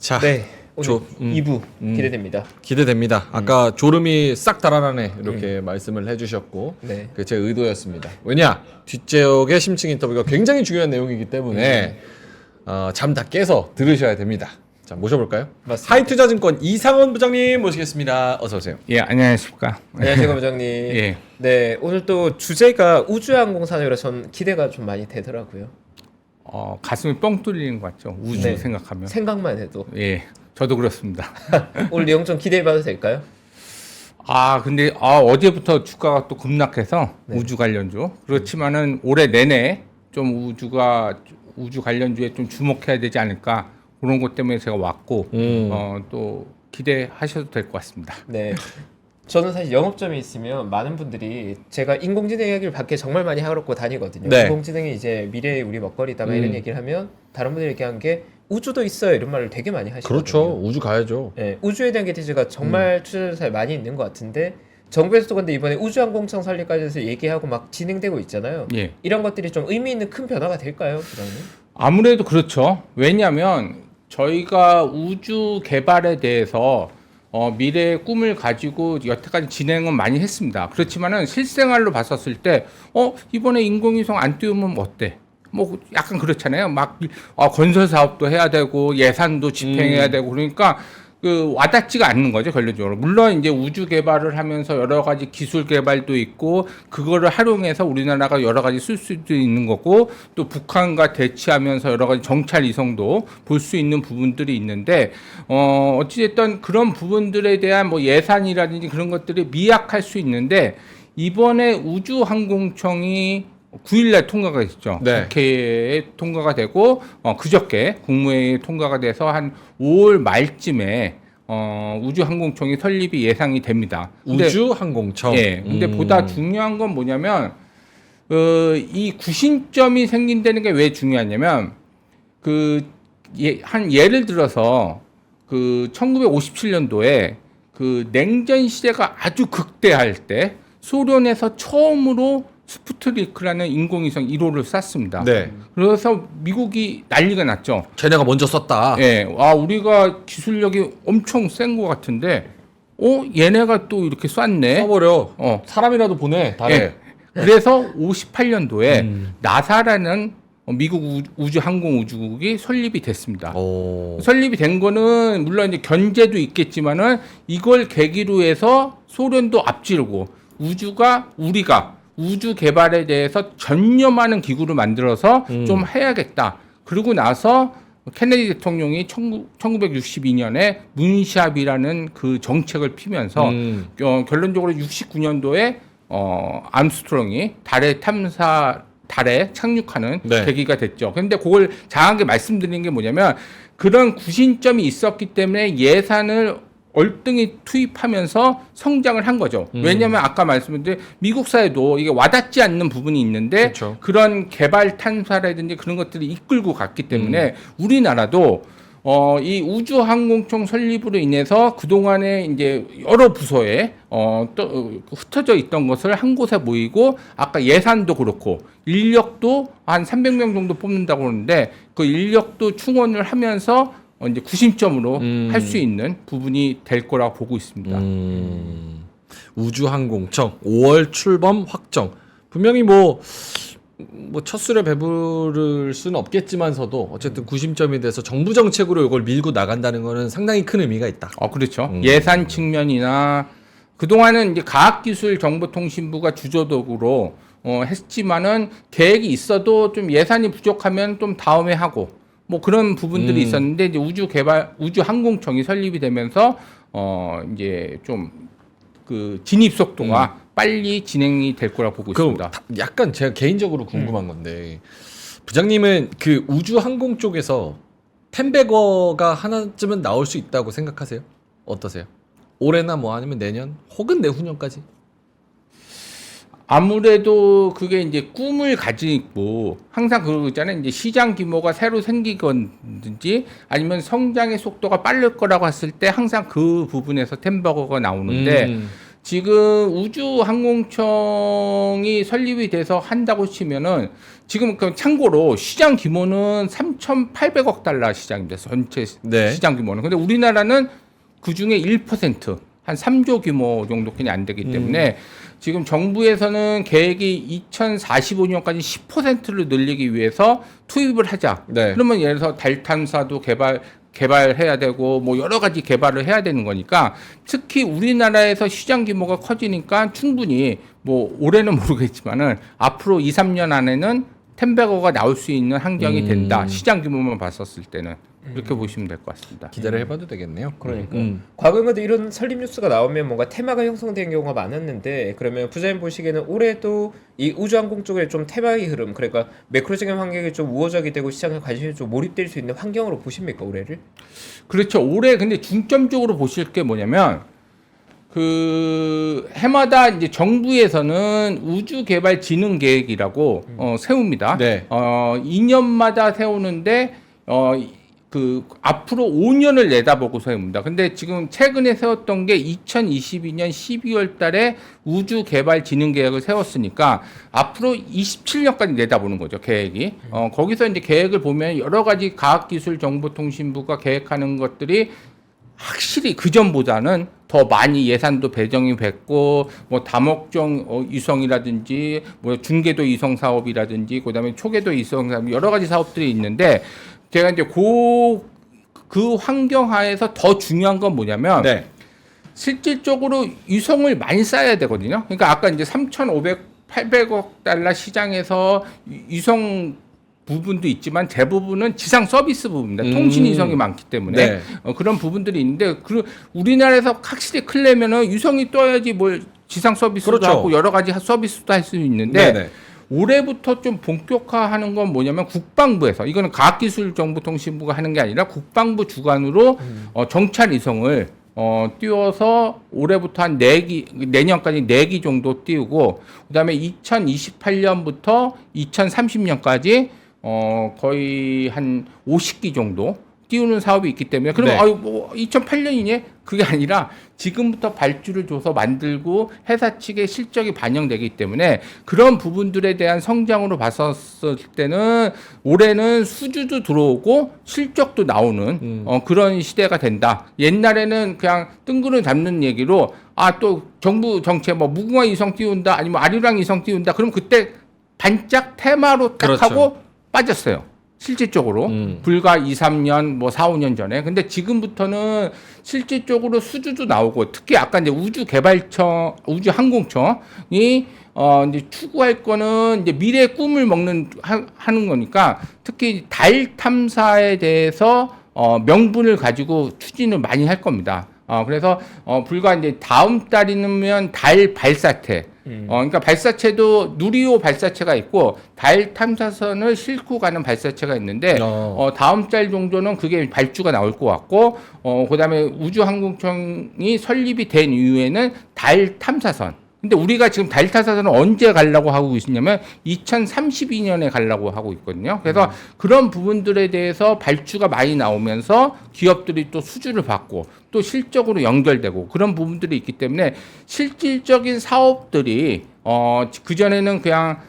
자, 네, 오늘 2부 기대됩니다. 기대됩니다. 아까 졸음이 싹 달아나네 이렇게 말씀을 해주셨고 네. 그게 제 의도였습니다. 왜냐 뒷지역의 심층 인터뷰가 굉장히 중요한 내용이기 때문에 잠 다 깨서 들으셔야 됩니다. 자 모셔볼까요? 맞습니다. 하이투자증권 이상원 부장님 모시겠습니다. 어서 오세요. 예, 안녕하십니까. 안녕하세요, 부장님. 예. 네, 오늘 또 주제가 우주항공산업이라 전 기대가 좀 많이 되더라고요. 가슴이 뻥 뚫리는 것 같죠. 우주 네. 생각하면. 생각만 해도. 예, 저도 그렇습니다. 오늘 내용 좀 기대해봐도 될까요? 근데 어제부터 주가가 또 급락해서 네. 우주 관련주. 그렇지만은 올해 내내 좀 우주 관련주에 좀 주목해야 되지 않을까 그런 것 때문에 제가 왔고 또 기대하셔도 될 것 같습니다. 네. 저는 사실 영업점에 있으면 많은 분들이 제가 인공지능 이야기를 밖에 정말 많이 하고 다니거든요. 네. 인공지능이 이제 미래의 우리 먹거리다가 이런 얘기를 하면 다른 분들이 얘기한 게 우주도 있어요 이런 말을 되게 많이 하시거든요. 그렇죠. 우주 가야죠. 네, 우주에 대한 기대가 정말 투자자들 많이 있는 것 같은데 정부에서도 근데 이번에 우주항공청 설립까지 해서 얘기하고 막 진행되고 있잖아요. 예. 이런 것들이 좀 의미 있는 큰 변화가 될까요, 부장님? 아무래도 그렇죠. 왜냐하면 저희가 우주 개발에 대해서 미래의 꿈을 가지고 여태까지 진행은 많이 했습니다. 그렇지만은 실생활로 봤었을 때 이번에 인공위성 안 띄우면 어때? 뭐 약간 그렇잖아요. 막 건설 사업도 해야 되고 예산도 집행해야 되고 그러니까 그 와닿지가 않는 거죠, 결론적으로. 물론 이제 우주 개발을 하면서 여러 가지 기술 개발도 있고 그거를 활용해서 우리나라가 여러 가지 쓸 수도 있는 거고 또 북한과 대치하면서 여러 가지 정찰 이성도 볼 수 있는 부분들이 있는데 어찌됐든 그런 부분들에 대한 뭐 예산이라든지 그런 것들이 미약할 수 있는데 이번에 우주항공청이 9일날 통과가 됐죠. 네. 국회에 통과가 되고 그저께 국무회의에 통과가 돼서 한 5월 말쯤에 우주항공청이 설립이 예상이 됩니다. 우주항공청. 예. 근데 보다 중요한 건 뭐냐면 이 구심점이 생긴다는 게 왜 중요하냐면 한 예를 들어서 1957년도에 그 냉전 시대가 아주 극대할 때 소련에서 처음으로 스푸트니크라는 인공위성 1호를 쐈습니다. 네. 그래서 미국이 난리가 났죠. 쟤네가 먼저 썼다. 예, 우리가 기술력이 엄청 센 것 같은데, 얘네가 또 이렇게 쐈네. 써버려. 사람이라도 보내 달에. 예. 그래서 58년도에 나사라는 미국 우주항공우주국이 설립이 됐습니다. 설립이 된 거는 물론 이제 견제도 있겠지만은 이걸 계기로 해서 소련도 앞지르고 우리가 우주 개발에 대해서 전념하는 기구를 만들어서 좀 해야겠다. 그러고 나서 케네디 대통령이 1962년에 문샵이라는 그 정책을 피면서 결론적으로 69년도에 암스트롱이 달에 착륙하는 네. 계기가 됐죠. 그런데 그걸 장하게 말씀드린 게 뭐냐면 그런 구심점이 있었기 때문에 예산을 얼등히 투입하면서 성장을 한 거죠. 왜냐하면 아까 말씀드린 미국 사회도 이게 와닿지 않는 부분이 있는데 그렇죠. 그런 개발 탄사라든지 그런 것들이 이끌고 갔기 때문에 우리나라도 이 우주항공청 설립으로 인해서 그동안에 이제 여러 부서에 또 흩어져 있던 것을 한 곳에 모이고 아까 예산도 그렇고 인력도 한 300명 정도 뽑는다고 그러는데 그 인력도 충원을 하면서 이제 구심점으로 할 수 있는 부분이 될 거라고 보고 있습니다. 우주항공청 5월 출범 확정. 분명히 뭐 첫술에 배부를 수는 없겠지만서도 어쨌든 구심점이 돼서 정부 정책으로 이걸 밀고 나간다는 거는 상당히 큰 의미가 있다. 그렇죠. 예산 측면이나 그동안은 이제 과학기술정보통신부가 주도적으로 했지만은 계획이 있어도 좀 예산이 부족하면 좀 다음에 하고 뭐 그런 부분들이 있었는데 이제 우주항공청이 설립이 되면서 이제 좀 그 진입 속도가 빨리 진행이 될 거라고 보고 있습니다. 약간 제가 개인적으로 궁금한 건데 부장님은 그 우주항공 쪽에서 템베거가 하나쯤은 나올 수 있다고 생각하세요? 어떠세요? 올해나 뭐 아니면 내년 혹은 내후년까지? 아무래도 그게 이제 꿈을 가지고 항상 그러고 있잖아요. 이제 시장 규모가 새로 생기건지 아니면 성장의 속도가 빠를 거라고 했을 때 항상 그 부분에서 템버거가 나오는데 지금 우주항공청이 설립이 돼서 한다고 치면은 지금 참고로 시장 규모는 3,800억 달러 시장입니다. 전체 네. 시장 규모는. 근데 우리나라는 그 중에 1%, 한 3조 규모 정도밖에 안 되기 때문에 지금 정부에서는 계획이 2045년까지 10%를 늘리기 위해서 투입을 하자. 네. 그러면 예를 들어서 달 탐사도 개발해야 되고 뭐 여러 가지 개발을 해야 되는 거니까 특히 우리나라에서 시장 규모가 커지니까 충분히 뭐 올해는 모르겠지만은 앞으로 2, 3년 안에는 템베거가 나올 수 있는 환경이 된다. 시장 규모만 봤었을 때는 그렇게 보시면 될 것 같습니다. 기대를 해봐도 되겠네요. 그러니까 과거에도 이런 설립 뉴스가 나오면 뭔가 테마가 형성된 경우가 많았는데 그러면 부장님 보시기에는 올해도 이 우주항공 쪽에 좀 테마의 흐름 그러니까 매크로적인 환경이 좀 우호적이 되고 시장에 관심이 좀 몰입될 수 있는 환경으로 보십니까 올해를? 그렇죠. 올해 근데 중점적으로 보실 게 뭐냐면 그 해마다 이제 정부에서는 우주개발진흥 계획이라고 세웁니다. 네. 2년마다 세우는데 그 앞으로 5년을 내다보고 세웁니다. 근데 지금 최근에 세웠던 게 2022년 12월 달에 우주개발진흥 계획을 세웠으니까 앞으로 27년까지 내다보는 거죠, 계획이. 거기서 이제 계획을 보면 여러 가지 과학기술정보통신부가 계획하는 것들이 확실히 그전보다는 더 많이 예산도 배정이 됐고 뭐 다목적 위성이라든지 뭐 중궤도 위성 사업이라든지 그다음에 초궤도 위성 사업 여러 가지 사업들이 있는데 제가 이제 그 환경 하에서 더 중요한 건 뭐냐면 네. 실질적으로 위성을 많이 쌓아야 되거든요. 그러니까 아까 이제 800억 달러 시장에서 위성 부분도 있지만 대부분은 지상 서비스 부분입니다. 통신 위성이 많기 때문에 네. 그런 부분들이 있는데 우리나라에서 확실히 크려면은 위성이 떠야지 뭘 지상 서비스도 그렇죠. 하고 여러 가지 서비스도 할 수 있는데 네네. 올해부터 좀 본격화하는 건 뭐냐면 국방부에서 이거는 과학기술정보통신부가 하는 게 아니라 국방부 주관으로 정찰 위성을 띄워서 올해부터 한 4기, 내년까지 4기 정도 띄우고, 그 다음에 2028년부터 2030년까지 거의 한 50기 정도 띄우는 사업이 있기 때문에, 그러면, 네. 아유, 뭐, 2008년이니? 그게 아니라 지금부터 발주를 줘서 만들고 회사 측의 실적이 반영되기 때문에 그런 부분들에 대한 성장으로 봤었을 때는 올해는 수주도 들어오고 실적도 나오는 그런 시대가 된다. 옛날에는 그냥 뜬구름 잡는 얘기로 또 정부 정책 뭐 무궁화 위성 띄운다 아니면 아리랑 위성 띄운다. 그럼 그때 반짝 테마로 딱 그렇죠. 하고 빠졌어요. 실질적으로 불과 2, 3년 뭐 4, 5년 전에. 근데 지금부터는 실질적으로 수주도 나오고 특히 아까 이제 우주항공청이 이제 추구할 거는 이제 미래의 꿈을 하는 거니까 특히 달 탐사에 대해서 명분을 가지고 추진을 많이 할 겁니다. 그래서 불과 이제 다음 달이면 달 발사체 그러니까 발사체도 누리호 발사체가 있고 달 탐사선을 싣고 가는 발사체가 있는데 다음 달 정도는 그게 발주가 나올 것 같고 그다음에 우주항공청이 설립이 된 이후에는 달 탐사선. 근데 우리가 지금 달 탐사선을 언제 가려고 하고 있냐면 2032년에 가려고 하고 있거든요. 그래서 그런 부분들에 대해서 발주가 많이 나오면서 기업들이 또 수주를 받고 또 실적으로 연결되고 그런 부분들이 있기 때문에 실질적인 사업들이 그전에는 그냥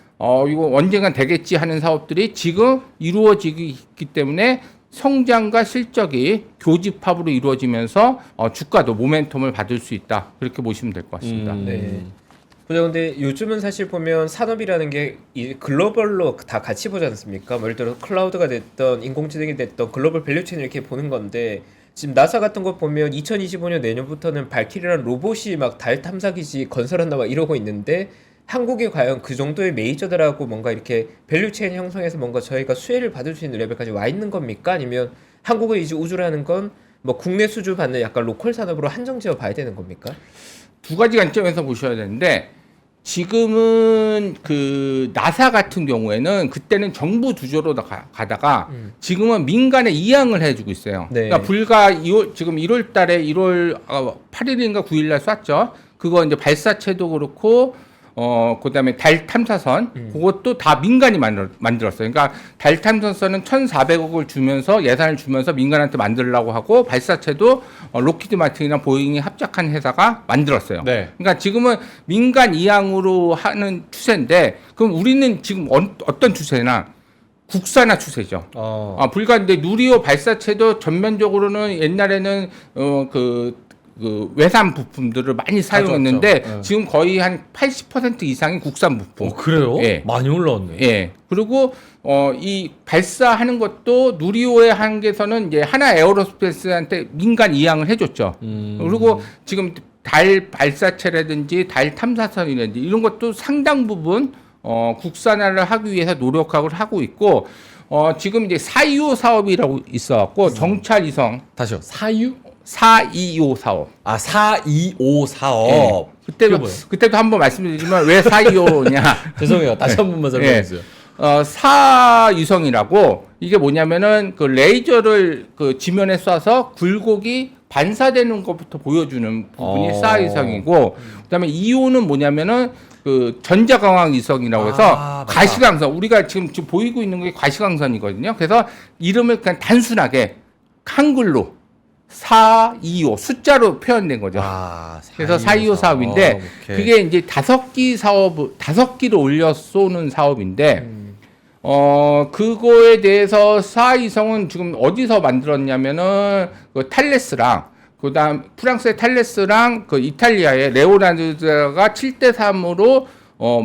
이거 언젠간 되겠지 하는 사업들이 지금 이루어지기 있기 때문에 성장과 실적이 교집합으로 이루어지면서 주가도 모멘텀을 받을 수 있다. 그렇게 보시면 될 것 같습니다. 네. 근데 요즘은 사실 보면 산업이라는 게 이 글로벌로 다 같이 보지 않습니까? 뭐 예를 들어 클라우드가 됐던 인공지능이 됐던 글로벌 밸류체인 이렇게 보는 건데 지금 나사 같은 거 보면 2025년 내년부터는 발키리라는 로봇이 막 달 탐사기지 건설한다 막 이러고 있는데 한국이 과연 그 정도의 메이저들하고 뭔가 이렇게 밸류체인 형성해서 뭔가 저희가 수혜를 받을 수 있는 레벨까지 와 있는 겁니까? 아니면 한국의 이제 우주라는 건 뭐 국내 수주 받는 약간 로컬 산업으로 한정지어 봐야 되는 겁니까? 두 가지 관점에서 보셔야 되는데 지금은 그 나사 같은 경우에는 그때는 정부 주조로 가다가 지금은 민간에 이양을 해주고 있어요. 네. 그러니까 불과 지금 1월 달에 1월 8일인가 9일 날 쐈죠. 그거 이제 발사체도 그렇고 그다음에 달 탐사선 그것도 다 민간이 만들었어요. 그러니까 달 탐사선은 1,400억을 주면서 예산을 주면서 민간한테 만들려고 하고 발사체도 로키드 마틴이랑 보잉이 합작한 회사가 만들었어요. 네. 그러니까 지금은 민간 이양으로 하는 추세인데 그럼 우리는 지금 어떤 추세나 국산화 추세죠. 불과 근데 누리호 발사체도 전면적으로는 옛날에는 그 외산 부품들을 많이 사용했는데 네. 지금 거의 한 80% 이상이 국산 부품. 그래요? 예. 많이 올라왔네. 예. 그리고 이 발사하는 것도 누리호의 한계에서는 이제 하나 에어로스페이스한테 민간 이양을 해줬죠. 그리고 지금 달 발사체라든지 달 탐사선이라든지 이런 것도 상당 부분 국산화를 하기 위해서 노력하고 하고 있고 지금 이제 425 사업이라고 있어갖고 정찰 이성 다시요. 사유? 425 사업. 425 사업. 예. 그게 뭐예요? 그때도 한번 말씀드리지만 왜 425냐? 죄송해요. 다시 한 번만 설명해 주세요. 사유성이라고 이게 뭐냐면은 그 레이저를 그 지면에 쏴서 굴곡이 반사되는 것부터 보여주는 부분이 사유성이고 그다음에 2호는 뭐냐면은 그 전자광학 이성이라고 해서 맞다. 가시광선 우리가 지금 보이고 있는 게 가시광선이거든요. 그래서 이름을 그냥 단순하게 한글로 425 숫자로 표현된 거죠. 그래서 425 사업인데 그게 이제 5기를 올려 쏘는 사업인데 그거에 대해서 4이성은 지금 어디서 만들었냐면은 그 탈레스랑 그다음 프랑스의 탈레스랑 그 이탈리아의 레오나르도가 7대3으로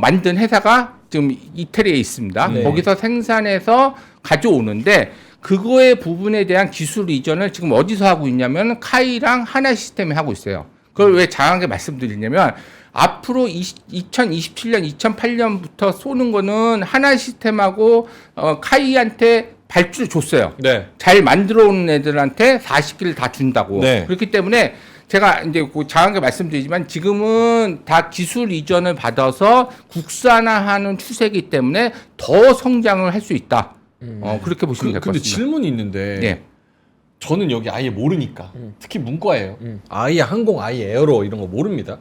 만든 회사가 지금 이태리에 있습니다. 네. 거기서 생산해서 가져오는데 그거의 부분에 대한 기술 이전을 지금 어디서 하고 있냐면 카이랑 하나 시스템이 하고 있어요. 그걸 왜 장하게 말씀드리냐면 앞으로 2027년, 2008년부터 쏘는 거는 하나 시스템하고 카이한테 발주를 줬어요. 네. 잘 만들어 온 애들한테 40기를 다 준다고. 네. 그렇기 때문에 제가 이제 장하게 말씀드리지만 지금은 다 기술 이전을 받아서 국산화하는 추세이기 때문에 더 성장을 할 수 있다. 그렇게 보시면 될 것 근데 같습니다. 질문이 있는데 예. 저는 여기 아예 모르니까 특히 문과예요. 아예 항공, 아예 에어로 이런 거 모릅니다.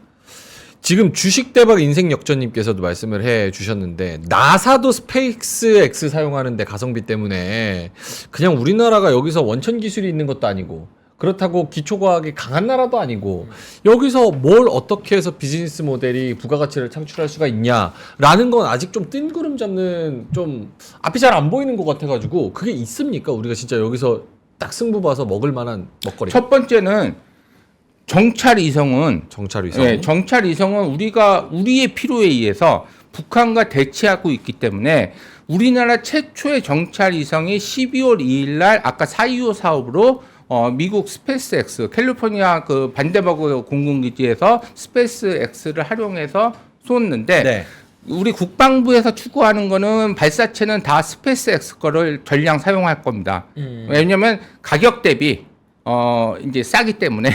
지금 주식대박 인생 역전님께서도 말씀을 해 주셨는데 나사도 스페이스 X 사용하는데 가성비 때문에 그냥 우리나라가 여기서 원천 기술이 있는 것도 아니고 그렇다고 기초과학이 강한 나라도 아니고 여기서 뭘 어떻게 해서 비즈니스 모델이 부가가치를 창출할 수가 있냐라는 건 아직 좀 뜬구름 잡는 좀 앞이 잘 안 보이는 것 같아가지고 그게 있습니까? 우리가 진짜 여기서 딱 승부 봐서 먹을 만한 먹거리. 첫 번째는 정찰 이성은 정찰 위성. 네, 정찰 이성은 우리가 우리의 필요에 의해서 북한과 대치하고 있기 때문에 우리나라 최초의 정찰 이성이 12월 2일 날 아까 425 사업으로 미국 스페이스X 캘리포니아 그 반데버그 공군기지에서 스페이스X를 활용해서 쏘는데 네. 우리 국방부에서 추구하는 거는 발사체는 다 스페이스X 거를 전량 사용할 겁니다. 왜냐면 가격 대비 이제 싸기 때문에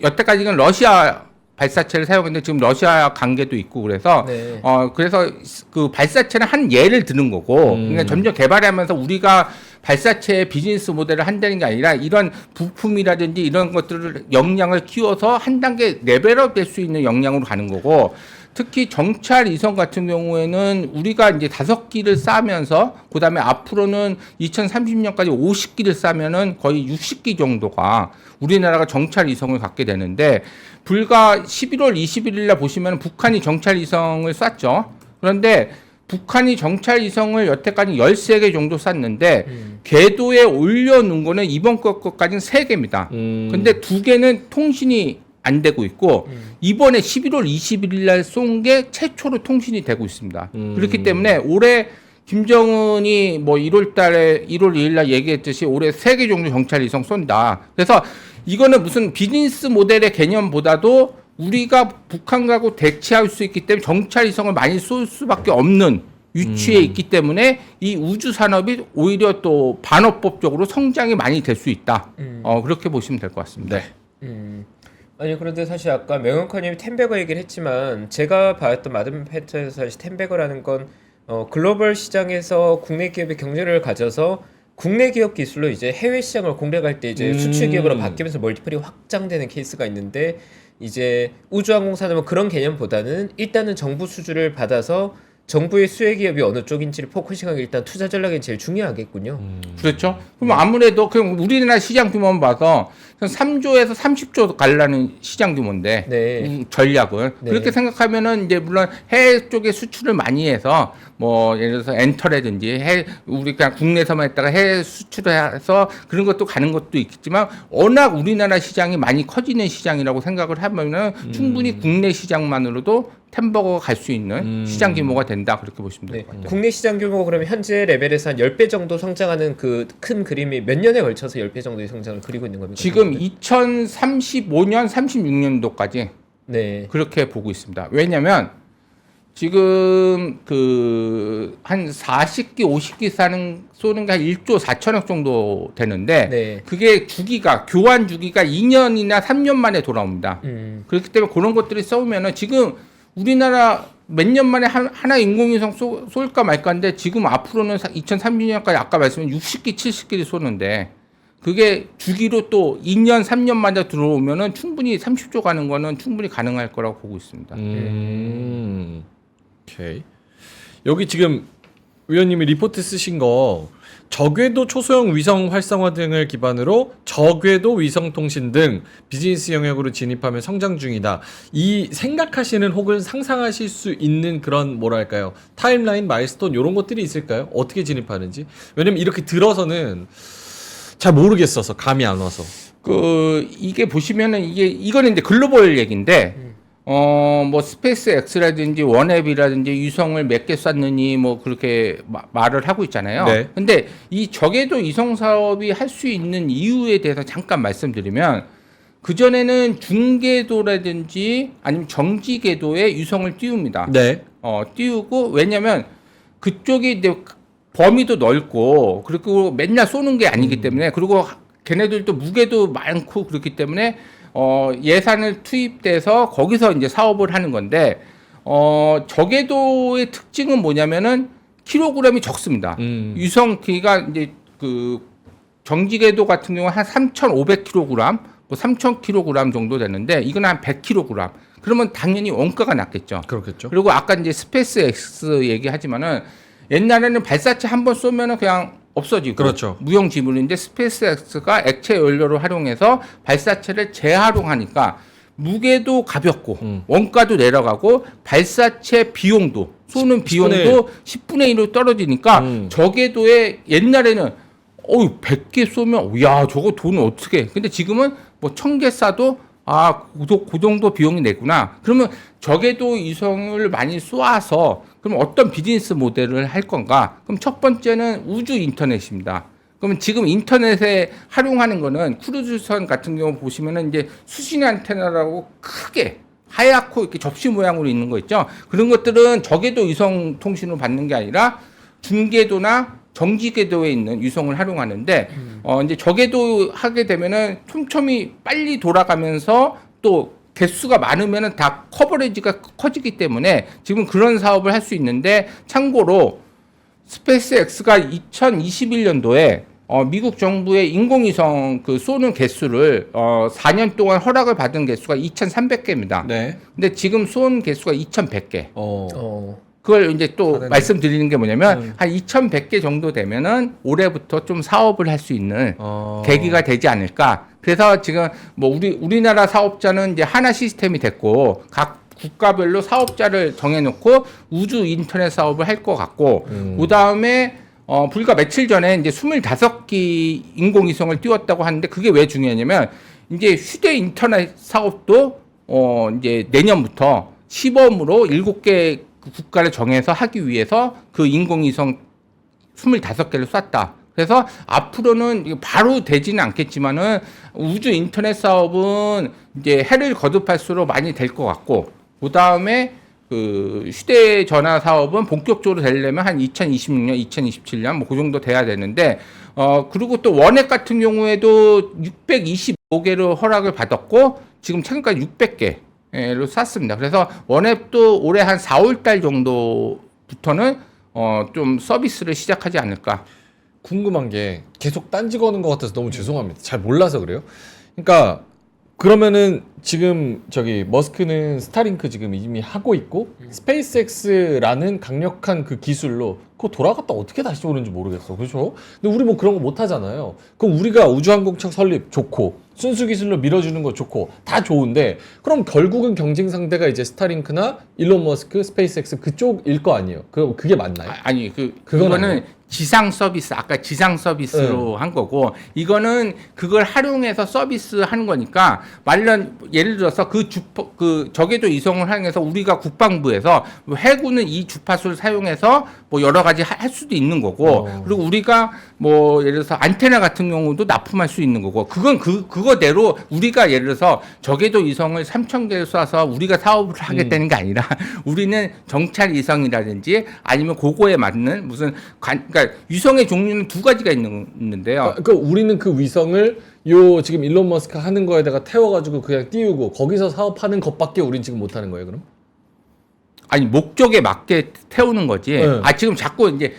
여태까지는 러시아 발사체를 사용했는데 지금 러시아 관계도 있고 그래서 네. 그래서 그 발사체는 한 예를 드는 거고 그러니까 점점 개발하면서 우리가 발사체의 비즈니스 모델을 한다는 게 아니라 이런 부품이라든지 이런 것들을 역량을 키워서 한 단계 레벨업 될 수 있는 역량으로 가는 거고 특히 정찰 이성 같은 경우에는 우리가 이제 5기를 쌓으면서 그다음에 앞으로는 2030년까지 50기를 쌓으면은 거의 60기 정도가 우리나라가 정찰 이성을 갖게 되는데 불과 11월 21일 날 보시면 북한이 정찰 이성을 쐈죠. 그런데 북한이 정찰 이성을 여태까지 13개 정도 쐈는데 궤도에 올려놓은 거는 이번 것까지는 3개입니다. 근데 2개는 통신이 안 되고 있고 이번에 11월 21일 날 쏜 게 최초로 통신이 되고 있습니다. 그렇기 때문에 올해 김정은이 뭐 1월 2일 날 얘기했듯이 올해 3개 정도 정찰 이성 쏜다. 그래서 이거는 무슨 비즈니스 모델의 개념보다도 우리가 북한하고 대치할 수 있기 때문에 정찰 이성을 많이 쏠 수밖에 없는 위치에 있기 때문에 이 우주 산업이 오히려 또 반어법적으로 성장이 많이 될 수 있다. 그렇게 보시면 될 것 같습니다. 네. 아니 그런데 사실 아까 명현커님이 텐베거 얘기를 했지만 제가 봤던 마든 패턴에서 사실 텐베거라는 건 글로벌 시장에서 국내 기업의 경쟁력을 가져서 국내 기업 기술로 이제 해외 시장을 공략할 때 이제 수출 기업으로 바뀌면서 멀티플이 확장되는 케이스가 있는데 이제 우주항공 산업은 그런 개념보다는 일단은 정부 수주를 받아서 정부의 수혜 기업이 어느 쪽인지를 포커싱하기 일단 투자 전략이 제일 중요하겠군요. 그렇죠. 그럼 아무래도 그럼 우리나라 시장 규모만 봐서 3조에서 30조 갈라는 시장 규모인데 네. 전략은 네. 그렇게 생각하면은 이제 물론 해외 쪽에 수출을 많이 해서 뭐 예를 들어서 엔터라든지 우리 그냥 국내에서만 했다가 해외 수출을 해서 그런 것도 가는 것도 있겠지만 워낙 우리나라 시장이 많이 커지는 시장이라고 생각을 하면은 충분히 국내 시장만으로도 템버거가 갈 수 있는 시장 규모가 된다 그렇게 보시면 될 네. 것 같아요. 국내 시장 규모가 그러면 현재 레벨에서 한 10배 정도 성장하는 그 큰 그림이 몇 년에 걸쳐서 10배 정도의 성장을 그리고 있는 겁니까? 지금 2035년, 36년도까지 네. 그렇게 보고 있습니다. 왜냐하면 지금 그 한 40기, 50기 쏘는 게 한 1조 4천억 정도 되는데 네. 그게 주기가 교환 주기가 2년이나 3년 만에 돌아옵니다. 그렇기 때문에 그런 것들이 써오면은 지금 우리나라 몇 년 만에 하나 인공위성 쏠까 말까인데 지금 앞으로는 2030년까지 아까 말씀한 60기, 70기를 쏘는데 그게 주기로 또 2년, 3년 만에 들어오면은 충분히 30조 가는 거는 충분히 가능할 거라고 보고 있습니다. 오케이. 여기 지금 위원님이 리포트 쓰신 거 저궤도 초소형 위성 활성화 등을 기반으로 저궤도 위성 통신 등 비즈니스 영역으로 진입하면 성장 중이다. 이 생각하시는 혹은 상상하실 수 있는 그런 뭐랄까요? 타임라인, 마일스톤 이런 것들이 있을까요? 어떻게 진입하는지? 왜냐면 이렇게 들어서는 잘 모르겠어서 감이 안 와서. 이게 보시면은 이거는 이제 글로벌 얘기인데 뭐 스페이스 X라든지 원앱이라든지 위성을 몇 개 쐈느니 뭐 그렇게 말을 하고 있잖아요. 네. 근데 이 저궤도 위성 사업이 할 수 있는 이유에 대해서 잠깐 말씀드리면 그전에는 중궤도라든지 아니면 정지궤도에 위성을 띄웁니다. 네. 띄우고 왜냐면 그쪽이 이제 범위도 넓고 그리고 맨날 쏘는 게 아니기 때문에 그리고 걔네들도 무게도 많고 그렇기 때문에 예산을 투입돼서 거기서 이제 사업을 하는 건데 저궤도의 특징은 뭐냐면은 킬로그램이 적습니다. 위성 기가 이제 그 정지궤도 같은 경우 한 3,500kg, 뭐 3,000kg 정도 되는데 이건 한 100kg. 그러면 당연히 원가가 낮겠죠. 그렇겠죠. 그리고 아까 이제 스페이스 X 얘기하지만은 옛날에는 발사체 한 번 쏘면은 그냥 없어지고 그렇죠. 무용 지물인데 스페이스X가 액체 연료를 활용해서 발사체를 재활용하니까 무게도 가볍고 원가도 내려가고 발사체 비용도 쏘는 비용도 10분의 1로 떨어지니까 저궤도에 옛날에는 100개 쏘면 야 저거 돈 어떻게 근데 지금은 뭐 1000개 쏴도 그 정도 비용이 내구나. 그러면 저궤도 위성을 많이 쏘아서 그럼 어떤 비즈니스 모델을 할 건가? 그럼 첫 번째는 우주 인터넷입니다. 그러면 지금 인터넷에 활용하는 거는 크루즈선 같은 경우 보시면은 이제 수신 안테나라고 크게 하얗고 이렇게 접시 모양으로 있는 거 있죠. 그런 것들은 저궤도 위성 통신으로 받는 게 아니라 중궤도나 정지궤도에 있는 위성을 활용하는데 이제 저궤도 하게 되면은 촘촘히 빨리 돌아가면서 또 개수가 많으면은 다 커버리지가 커지기 때문에 지금 그런 사업을 할 수 있는데 참고로 스페이스X가 2021년도에 미국 정부의 인공위성 그 쏘는 개수를 4년 동안 허락을 받은 개수가 2,300개입니다. 네. 근데 지금 쏜 개수가 2,100개. 그걸 이제 또 다르네. 말씀드리는 게 뭐냐면 한 2,100개 정도 되면은 올해부터 좀 사업을 할 수 있는 계기가 되지 않을까. 그래서 지금 뭐 우리나라 사업자는 이제 하나 시스템이 됐고 각 국가별로 사업자를 정해놓고 우주 인터넷 사업을 할 것 같고 그 다음에 불과 며칠 전에 이제 25기 인공위성을 띄웠다고 하는데 그게 왜 중요하냐면 이제 휴대 인터넷 사업도 이제 내년부터 시범으로 7개 국가를 정해서 하기 위해서 그 인공위성 25개를 쐈다. 그래서 앞으로는 바로 되지는 않겠지만은 우주 인터넷 사업은 이제 해를 거듭할수록 많이 될 것 같고, 그 다음에 그 휴대전화 사업은 본격적으로 되려면 한 2026년, 2027년 뭐 그 정도 돼야 되는데, 그리고 또 원액 같은 경우에도 625개로 허락을 받았고, 지금 최근까지 600개로 쐈습니다. 그래서 원앱도 올해 한 4, 5달 정도부터는 좀 서비스를 시작하지 않을까. 궁금한 게 계속 딴지 거는 것 같아서 너무 죄송합니다. 잘 몰라서 그래요. 그러니까 그러면은 지금 저기 머스크는 스타링크 지금 이미 하고 있고 스페이스X라는 강력한 그 기술로 그거 돌아갔다 어떻게 다시 오는지 모르겠어. 그렇죠? 근데 우리 뭐 그런 거 못 하잖아요. 그럼 우리가 우주항공청 설립 좋고 순수 기술로 밀어주는 거 좋고 다 좋은데 그럼 결국은 경쟁 상대가 이제 스타링크나 일론 머스크, 스페이스X 그쪽일 거 아니에요. 그럼 그게 맞나요? 아니 그건 그거는 아니에요. 지상 서비스 아까 지상 서비스로 한 거고 이거는 그걸 활용해서 서비스 하는 거니까 말년 예를 들어서 그 저궤도 이송을 활용해서 우리가 국방부에서 해군은 이 주파수를 사용해서 뭐 여러 가지 할 수도 있는 거고 그리고 우리가 뭐 예를 들어서 안테나 같은 경우도 납품할 수 있는 거고 그건 그거대로 우리가 예를 들어서 저궤도 이송을 3,000개를 쏴서 우리가 사업을 하겠다는 게 아니라 우리는 정찰 이송이라든지 아니면 그거에 맞는 무슨 그러니까 위성의 종류는 두 가지가 있는데요. 그러니까 우리는 그 위성을 요 지금 일론 머스크 하는 거에다가 태워가지고 그냥 띄우고 거기서 사업하는 것밖에 우린 지금 못 하는 거예요, 그럼? 아니 목적에 맞게 태우는 거지. 네. 지금 자꾸 이제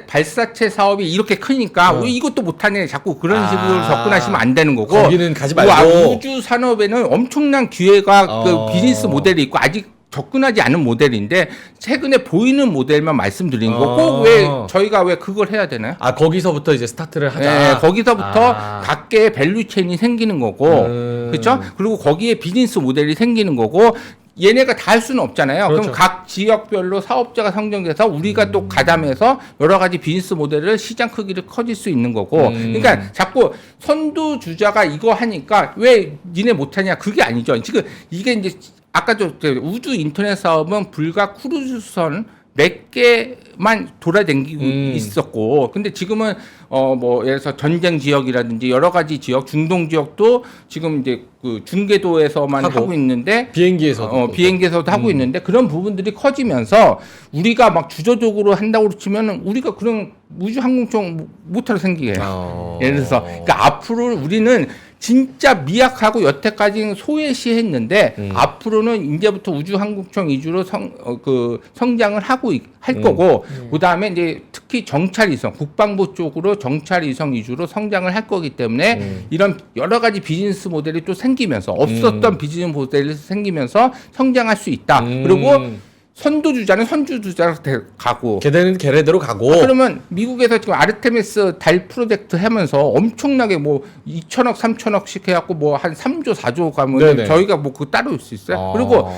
발사체 사업이 이렇게 크니까 우리 이것도 못하네. 자꾸 그런 식으로 접근하시면 안 되는 거고. 거기는 가지 말고. 우주 산업에는 엄청난 기회가 그 비즈니스 모델이 있고 아직 접근하지 않은 모델인데 최근에 보이는 모델만 말씀드린 거 꼭 왜 저희가 왜 그걸 해야 되나요? 거기서부터 이제 스타트를 하자. 네, 거기서부터 각계의 밸류 체인이 생기는 거고, 그렇죠? 그리고 거기에 비즈니스 모델이 생기는 거고, 얘네가 다 할 수는 없잖아요. 그렇죠. 그럼 각 지역별로 사업자가 선정돼서 우리가 또 가담해서 여러 가지 비즈니스 모델을 시장 크기를 커질 수 있는 거고, 그러니까 자꾸 선두주자가 이거 하니까 왜 니네 못하냐 그게 아니죠. 지금 이게 이제 아까 저 우주 인터넷 사업은 불과 크루즈선 몇 개만 돌아다니고 있었고, 근데 지금은 뭐 예를 들어서 전쟁 지역이라든지 여러 가지 지역, 중동 지역도 지금 이제 그 중계도에서만 하고 있는데 비행기에서도 하고 있는데 그런 부분들이 커지면서 우리가 막 주도적으로 한다고 치면은 우리가 그런 우주 항공청 못하러 생기게요. 예를 들어서 그러니까 앞으로 우리는 진짜 미약하고 여태까지는 소외시했는데 앞으로는 이제부터 우주항공청 위주로 성장을 할 거고 그다음에 이제 특히 정찰 위성 국방부 쪽으로 정찰 위성 위주로 성장을 할 거기 때문에 이런 여러 가지 비즈니스 모델이 또 생기면서 없었던 비즈니스 모델이 생기면서 성장할 수 있다. 그리고 선두주자는 선두주자로 가고 걔네는 걔네대로 가고 그러면 미국에서 지금 아르테미스 달 프로젝트 하면서 엄청나게 뭐 2천억 3천억씩 해갖고 뭐 한 3조 4조 가면 네네. 저희가 뭐 그거 따를 수 있어요. 그리고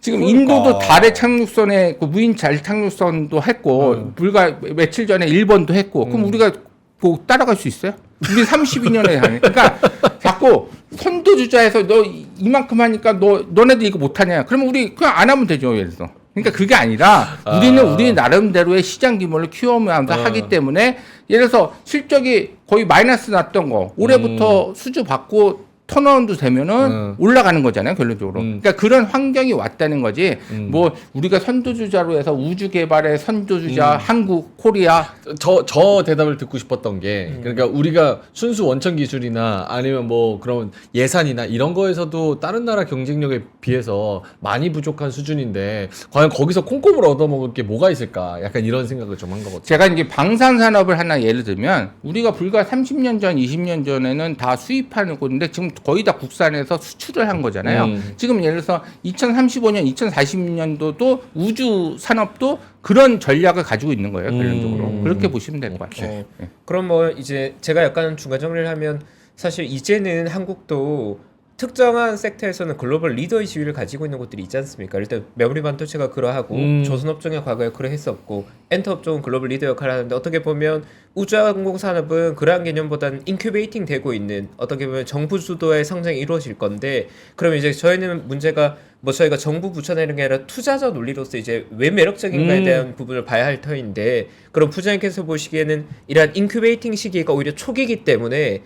지금 인도도 달의 착륙선에 그 무인 달 착륙선도 했고 불과 며칠 전에 일본도 했고 그럼 우리가 뭐 따라갈 수 있어요? 우리 32년에 하네. 그러니까 자꾸 선두주자에서 너 이만큼 하니까 너네들 이거 못하냐? 그러면 우리 그냥 안 하면 되죠. 예를 들어서. 그러니까 그게 아니라 우리는 우리 나름대로의 시장 규모를 키워면서 하기 때문에 예를 들어서 실적이 거의 마이너스 났던 거 올해부터 수주 받고 턴어라운드 되면은 올라가는 거잖아요, 결론적으로. 그러니까 그런 환경이 왔다는 거지. 뭐 우리가 선두주자로 해서 우주 개발의 선두주자 한국, 코리아 저 대답을 듣고 싶었던 게 그러니까 우리가 순수 원천 기술이나 아니면 뭐 그런 예산이나 이런 거에서도 다른 나라 경쟁력에 비해서 많이 부족한 수준인데 과연 거기서 콩고물 얻어먹을 게 뭐가 있을까? 약간 이런 생각을 좀 한 거거든요. 제가 이제 방산 산업을 하나 예를 들면 우리가 불과 30년 전, 20년 전에는 다 수입하는 건데 지금 거의 다 국산에서 수출을 한 거잖아요. 지금 예를 들어서 2035년, 2040년도도 우주 산업도 그런 전략을 가지고 있는 거예요. 결론적으로. 그렇게 보시면 될 것 같아요. 네. 그럼 뭐 이제 제가 약간 중간 정리를 하면 사실 이제는 한국도 특정한 섹터에서는 글로벌 리더의 지위를 가지고 있는 곳들이 있지 않습니까? 일단 메모리 반도체가 그러하고 조선업종이 과거에 그러했었고 엔터업종은 글로벌 리더 역할을 하는데 어떻게 보면 우주항공 산업은 그러한 개념보다는 인큐베이팅 되고 있는 어떻게 보면 정부 주도의 성장이 이루어질 건데 그러면 이제 저희는 문제가 뭐 저희가 정부 부처나 이런 게 아니라 투자자 논리로서 이제 왜 매력적인가에 대한 부분을 봐야 할 터인데 그럼 부장님께서 보시기에는 이러한 인큐베이팅 시기가 오히려 초기이기 때문에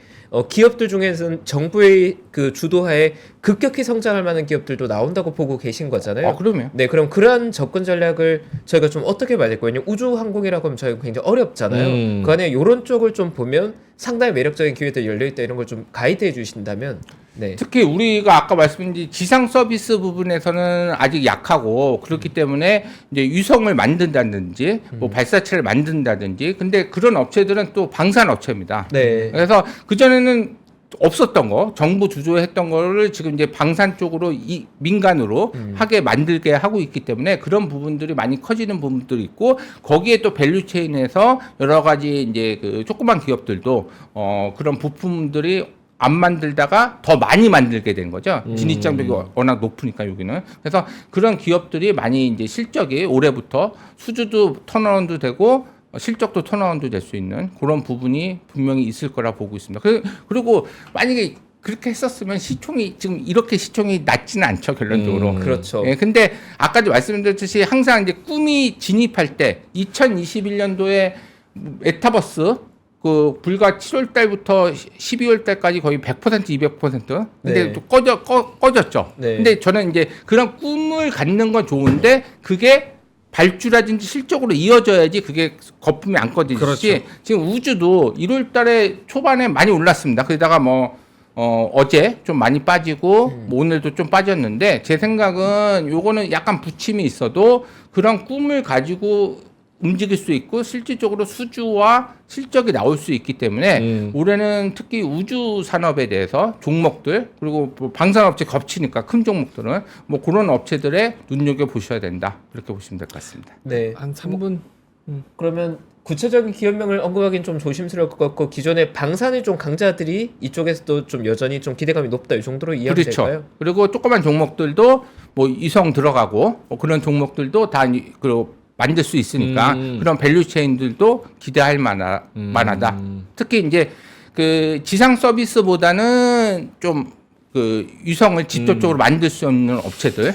기업들 중에서는 정부의 그 주도하에 급격히 성장할 만한 기업들도 나온다고 보고 계신 거잖아요. 그러면. 네, 그럼 그러한 접근 전략을 저희가 좀 어떻게 봐야 될 거예요? 우주 항공이라고 하면 저희가 굉장히 어렵잖아요. 그 안에 이런 쪽을 좀 보면 상당히 매력적인 기회들이 열려 있다 이런 걸 좀 가이드해 주신다면. 네. 특히 우리가 아까 말씀드린 지상 서비스 부분에서는 아직 약하고 그렇기 때문에 이제 위성을 만든다든지 뭐 발사체를 만든다든지 근데 그런 업체들은 또 방산 업체입니다. 네. 그래서 그전에는 없었던 거, 정부 주도했던 거를 지금 이제 방산 쪽으로 민간으로 하게 만들게 하고 있기 때문에 그런 부분들이 많이 커지는 부분들이 있고 거기에 또 밸류체인에서 여러 가지 이제 그 조그만 기업들도 그런 부품들이 안 만들다가 더 많이 만들게 된 거죠. 진입장벽이 워낙 높으니까 여기는. 그래서 그런 기업들이 많이 이제 실적이 올해부터 수주도 턴어라운드 되고 실적도 턴어라운드 될 수 있는 그런 부분이 분명히 있을 거라 보고 있습니다. 그리고 만약에 그렇게 했었으면 시총이 지금 이렇게 시총이 낮지는 않죠 결론적으로. 그렇죠. 예, 근데 아까도 말씀드렸듯이 항상 이제 꿈이 진입할 때 2021년도에 메타버스 그 불과 7월 달부터 12월 달까지 거의 100% 200% 근데 네. 또 꺼졌죠. 네. 근데 저는 이제 그런 꿈을 갖는 건 좋은데 그게 발주라든지 실적으로 이어져야지 그게 거품이 안 꺼지듯이 그렇죠. 지금 우주도 1월 달에 초반에 많이 올랐습니다. 그러다가 어제 좀 많이 빠지고 뭐 오늘도 좀 빠졌는데 제 생각은 요거는 약간 부침이 있어도 그런 꿈을 가지고 움직일 수 있고 실질적으로 수주와 실적이 나올 수 있기 때문에 올해는 특히 우주 산업에 대해서 종목들 그리고 뭐 방산업체 겹치니까 큰 종목들은 뭐 그런 업체들에 눈여겨 보셔야 된다 이렇게 보시면 될 것 같습니다. 네. 한 3분. 그러면 구체적인 기업명을 언급하기는 좀 조심스러울 것 같고 기존의 방산의 좀 강자들이 이쪽에서도 좀 여전히 좀 기대감이 높다 이 정도로 이해하면 그렇죠. 될까요? 그리고 조그만 종목들도 뭐 이성 들어가고 뭐 그런 종목들도 다 만들 수 있으니까 그런 밸류 체인들도 기대할 만하다. 특히 이제 그 지상 서비스보다는 좀 그 위성을 직접적으로 만들 수 없는 업체들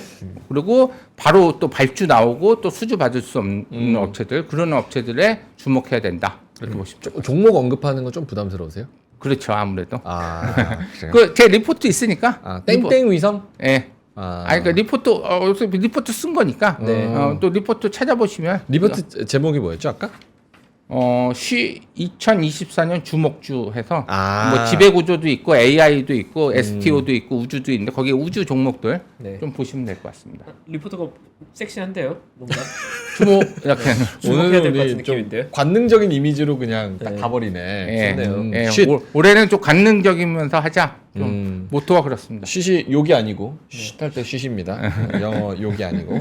그리고 바로 또 발주 나오고 또 수주 받을 수 없는 업체들 그런 업체들에 주목해야 된다. 이렇게 보시면 돼요. 종목 언급하는 건 좀 부담스러우세요? 그렇죠. 아무래도. 아, 그래요? 그 제 리포트 있으니까. 아, 땡땡 위성? 예. 아, 그러니까 리포트 쓴 거니까. 네. 또 리포트 찾아보시면 리포트 제목이 뭐였죠 아까? 2024년 주목주 해서 아. 뭐 지배 구조도 있고 AI도 있고 STO도 있고 우주도 있는데 거기에 우주 종목들 네. 좀 보시면 될 것 같습니다. 리포터가 섹시한데요, 뭔가 주목 이렇게 주목해야 될 것 같은 오늘은 좀 느낌인데요. 관능적인 이미지로 그냥 딱 네. 가버리네. 예, 좋네요. 예, 쉿. 올해는 좀 관능적이면서 하자. 좀 모토가 그렇습니다. 쉿이 욕이 아니고 쉿할 때 쉿입니다. 영어 욕이 아니고.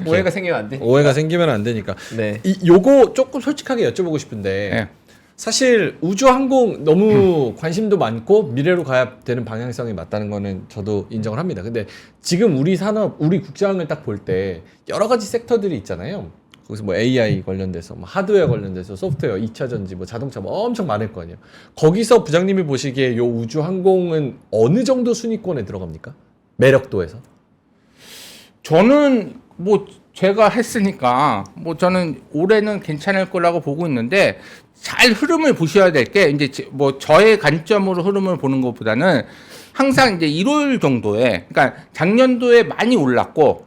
오해가 생기면 안 돼. 오해가 생기면 안 되니까. 네. 요거 조금 솔직하게 여쭤보고 싶은데 예. 사실 우주 항공 너무 관심도 많고 미래로 가야 되는 방향성이 맞다는 거는 저도 인정을 합니다. 근데 지금 우리 산업, 우리 국장을 딱 볼 때 여러 가지 섹터들이 있잖아요. 거기서 뭐 AI 관련돼서, 뭐 하드웨어 관련돼서, 소프트웨어, 2차 전지, 뭐 자동차 뭐 엄청 많을 거 아니에요. 거기서 부장님이 보시기에 요 우주 항공은 어느 정도 순위권에 들어갑니까? 매력도에서? 저는 뭐 제가 했으니까 뭐 저는 올해는 괜찮을 거라고 보고 있는데 잘 흐름을 보셔야 될 게 이제 뭐 저의 관점으로 흐름을 보는 것보다는 항상 이제 1월 정도에 그러니까 작년도에 많이 올랐고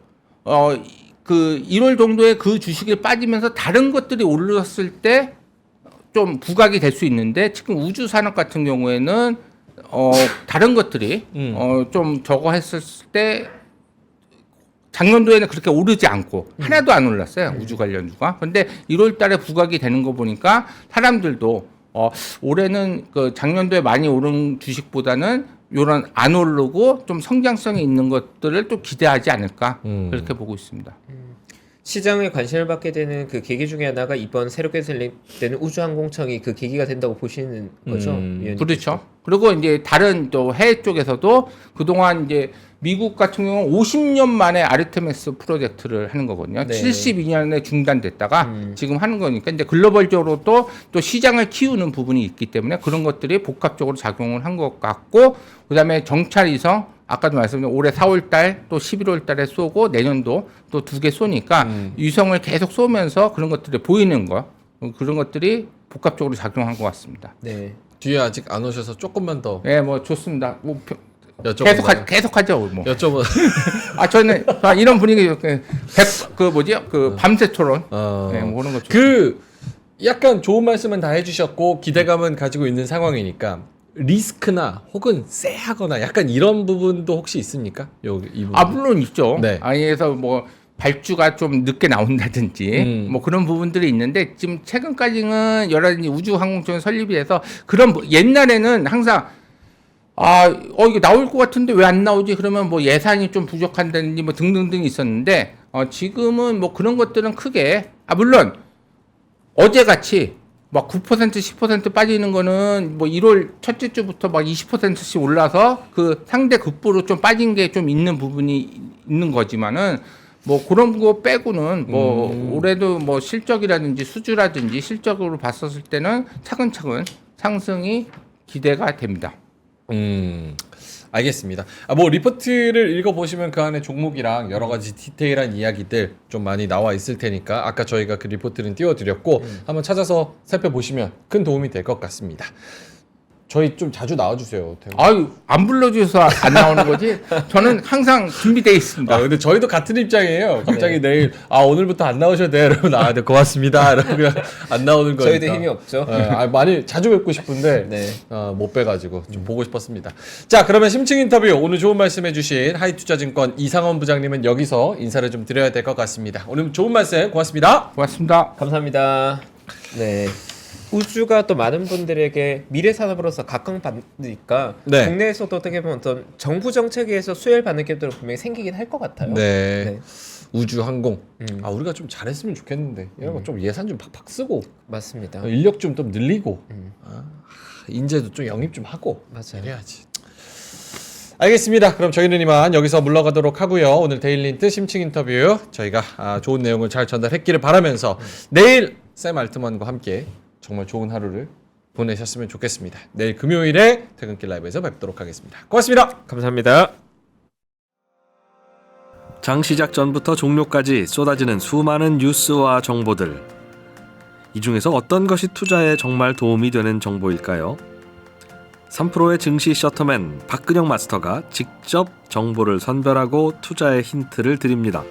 그 1월 정도에 그 주식이 빠지면서 다른 것들이 올랐을 때 좀 부각이 될 수 있는데 지금 우주 산업 같은 경우에는 다른 것들이 좀 저거 했을 때 작년도에는 그렇게 오르지 않고 하나도 안 올랐어요. 우주 관련주가. 근데 1월 달에 부각이 되는 거 보니까 사람들도 올해는 그 작년도에 많이 오른 주식보다는 요런 안 오르고 좀 성장성이 있는 것들을 또 기대하지 않을까 그렇게 보고 있습니다. 시장에 관심을 받게 되는 그 계기 중에 하나가 이번 새롭게 설립되는 우주항공청이 그 계기가 된다고 보시는 거죠? 위원님? 그렇죠. 그리고 이제 다른 또 해외 쪽에서도 그동안 이제 미국 같은 경우는 50년 만에 아르테미스 프로젝트를 하는 거거든요. 네. 72년에 중단됐다가 지금 하는 거니까 이제 글로벌적으로 또 시장을 키우는 부분이 있기 때문에 그런 것들이 복합적으로 작용을 한 것 같고 그다음에 정찰 위성 아까도 말씀드린 올해 4월 달 또 11월 달에 쏘고 내년도 또 2개 쏘니까 위성을 계속 쏘면서 그런 것들이 보이는 거 그런 것들이 복합적으로 작용한 것 같습니다. 네. 뒤에 아직 안 오셔서 조금만 더 예, 뭐 좋습니다. 뭐 여쭤보고 계속하죠, 뭐. 여쭤보. 저는 이런 분위기 밤새 토론. 네, 뭐 그런 거 그 약간 좋은 말씀은 다 해주셨고 기대감은 가지고 있는 상황이니까 리스크나 혹은 쎄하거나 약간 이런 부분도 혹시 있습니까? 이 부분. 아 물론 있죠. 네. 아니에서 뭐 발주가 좀 늦게 나온다든지 뭐 그런 부분들이 있는데 지금 최근까지는 여러 가지 우주항공청이 설립이 돼서 그런 옛날에는 항상 이거 나올 것 같은데 왜 안 나오지? 그러면 뭐 예산이 좀 부족한다든지 뭐 등등등 있었는데 지금은 뭐 그런 것들은 크게 물론 어제같이 막 9% 10% 빠지는 거는 뭐 1월 첫째 주부터 막 20%씩 올라서 그 상대 급부로 좀 빠진 게 좀 있는 부분이 있는 거지만은 뭐 그런 거 빼고는 뭐 올해도 뭐 실적이라든지 수주라든지 실적으로 봤었을 때는 차근차근 상승이 기대가 됩니다. 알겠습니다. 뭐 리포트를 읽어보시면 그 안에 종목이랑 여러 가지 디테일한 이야기들 좀 많이 나와 있을 테니까 아까 저희가 그 리포트는 띄워드렸고 한번 찾아서 살펴보시면 큰 도움이 될 것 같습니다. 저희 좀 자주 나와주세요. 안 불러주셔서 안 나오는 거지. 저는 항상 준비되어 있습니다. 근데 저희도 같은 입장이에요. 갑자기 내일 오늘부터 안 나오셔도 돼요. 여러분 네, 고맙습니다. 이러면 안 나오는 거니까. 저희도 힘이 없죠. 많이 자주 뵙고 싶은데 네. 못 뵈가지고 좀 보고 싶었습니다. 자, 그러면 심층 인터뷰 오늘 좋은 말씀해주신 하이투자증권 이상원 부장님은 여기서 인사를 좀 드려야 될 것 같습니다. 오늘 좋은 말씀 고맙습니다. 고맙습니다. 감사합니다. 네. 우주가 또 많은 분들에게 미래 산업으로서 각광받으니까 네. 국내에서도 어떻게 보면 어떤 정부 정책에서 수혜를 받는 기업들은 분명히 생기긴 할 것 같아요. 네. 우주 항공. 우리가 좀 잘했으면 좋겠는데 음. 이런 거 좀 예산 좀 팍팍 쓰고 맞습니다. 인력 좀 늘리고 인재도 좀 영입 좀 하고 맞아요. 이래야지. 알겠습니다. 그럼 저희는 이만 여기서 물러가도록 하고요. 오늘 데일리인트 심층 인터뷰 저희가 좋은 내용을 잘 전달했기를 바라면서 내일 샘 알트만과 함께 정말 좋은 하루를 보내셨으면 좋겠습니다. 내일 금요일에 퇴근길 라이브에서 뵙도록 하겠습니다. 고맙습니다. 감사합니다. 장 시작 전부터 종료까지 쏟아지는 수많은 뉴스와 정보들. 이 중에서 어떤 것이 투자에 정말 도움이 되는 정보일까요? 3프로의 증시 셔터맨 박근영 마스터가 직접 정보를 선별하고 투자의 힌트를 드립니다.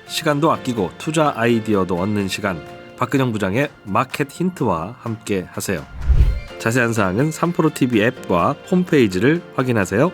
시간도 아끼고 투자 아이디어도 얻는 시간, 박근영 부장의 마켓 힌트와 함께 하세요. 자세한 사항은 3프로 TV 앱과 홈페이지를 확인하세요.